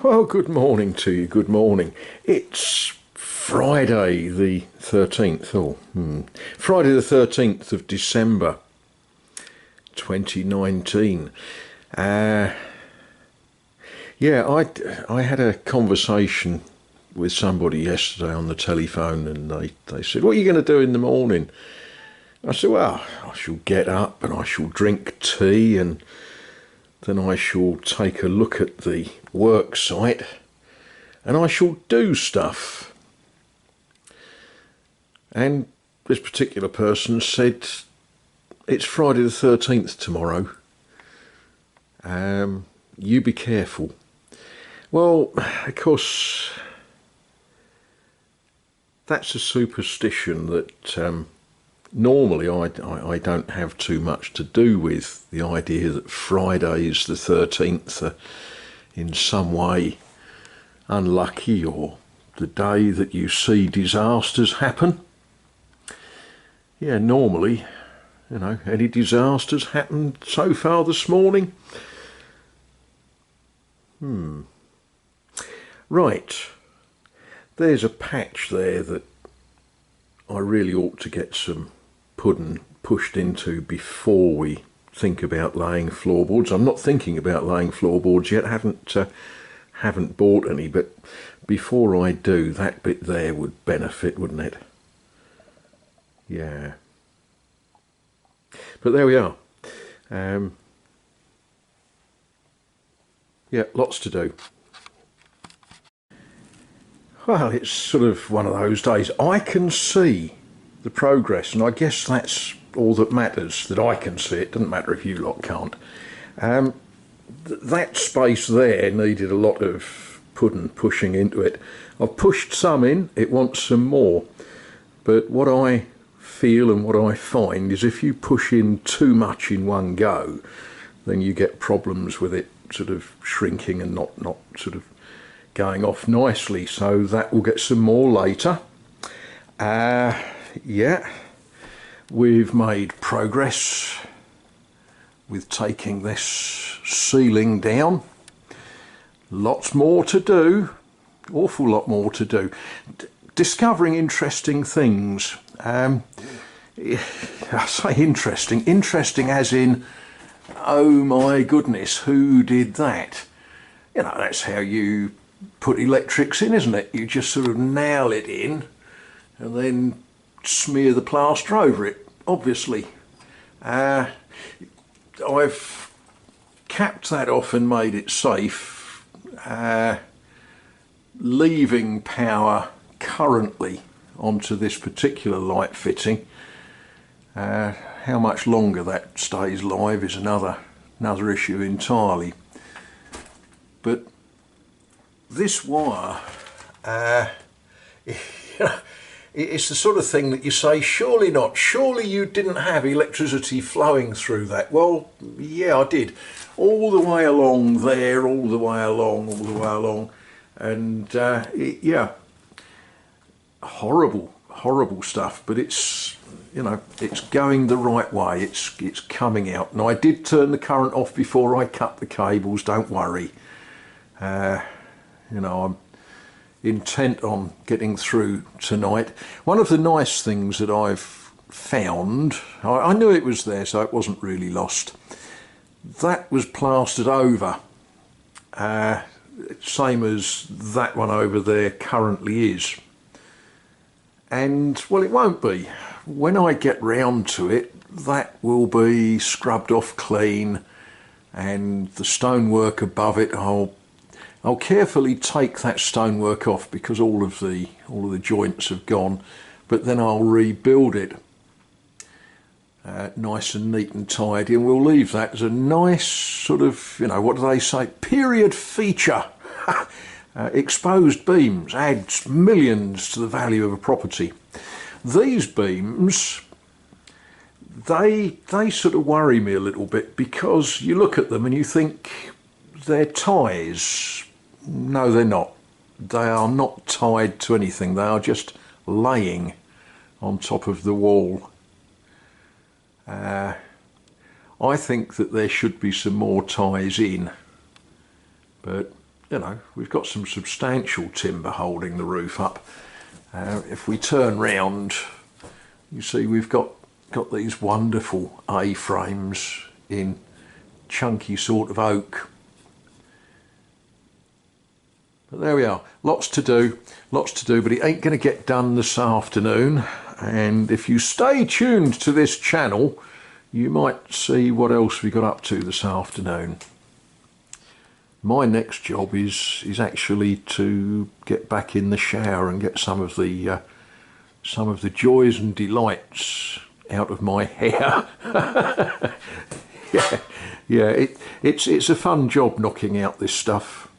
Well, good morning to you. Good morning. It's Friday the 13th. Friday the 13th of December 2019. I had a conversation with somebody yesterday on the telephone, and they said, "What are you going to do in the morning?" I said, "Well, I shall get up and I shall drink tea, and then I shall take a look at the work site and I shall do stuff." And this particular person said, "It's Friday the 13th tomorrow. You be careful." Well, of course, that's a superstition that normally I don't have too much to do with. The idea that Friday is the 13th in some way unlucky, or the day that you see disasters happen. Yeah, normally, any disasters happened so far this morning? Right, there's a patch there that I really ought to get some pudding pushed into before we think about laying floorboards. I'm not thinking about laying floorboards yet, haven't bought any, but before I do, that bit there would benefit, wouldn't it? Yeah. But there we are. Lots to do. Well, it's sort of one of those days. I can see the progress, and I guess that's all that matters, that I can see it. Doesn't matter if you lot can't. That space there needed a lot of pudding pushing into it. I've pushed some in, it wants some more. But what I feel and what I find is if you push in too much in one go, then you get problems with it sort of shrinking and not sort of going off nicely. So that will get some more later. We've made progress with taking this ceiling down. Lots more to do, awful lot more to do. Discovering interesting things. I say interesting as in, oh my goodness, who did that? That's how you put electrics in, isn't it? You just sort of nail it in and then smear the plaster over it, obviously. I've capped that off and made it safe, leaving power currently onto this particular light fitting. How much longer that stays live is another issue entirely. But this wire, it's the sort of thing that you say, surely not, surely you didn't have electricity flowing through that. Well, yeah, I did. All the way along there, all the way along. And horrible stuff, but it's going the right way. It's coming out. And I did turn the current off before I cut the cables, don't worry. I'm intent on getting through tonight. One of the nice things that I've found, I knew it was there, so it wasn't really lost. That was plastered over, same as that one over there currently is. And, well, it won't be. When I get round to it, that will be scrubbed off clean, and the stonework above it, I'll carefully take that stonework off because all of the joints have gone, but then I'll rebuild it nice and neat and tidy, and we'll leave that as a nice sort of, what do they say, period feature. Exposed beams adds millions to the value of a property. These beams, they sort of worry me a little bit, because you look at them and you think they're ties. No, they're not. They are not tied to anything. They are just laying on top of the wall. I think that there should be some more ties in, but you know, we've got some substantial timber holding the roof up. If we turn round, you see we've got these wonderful A-frames in chunky sort of oak. But there we are, lots to do, but it ain't going to get done this afternoon. And if you stay tuned to this channel, you might see what else we got up to this afternoon. My next job is actually to get back in the shower and get some of the joys and delights out of my hair. Yeah, it's a fun job knocking out this stuff.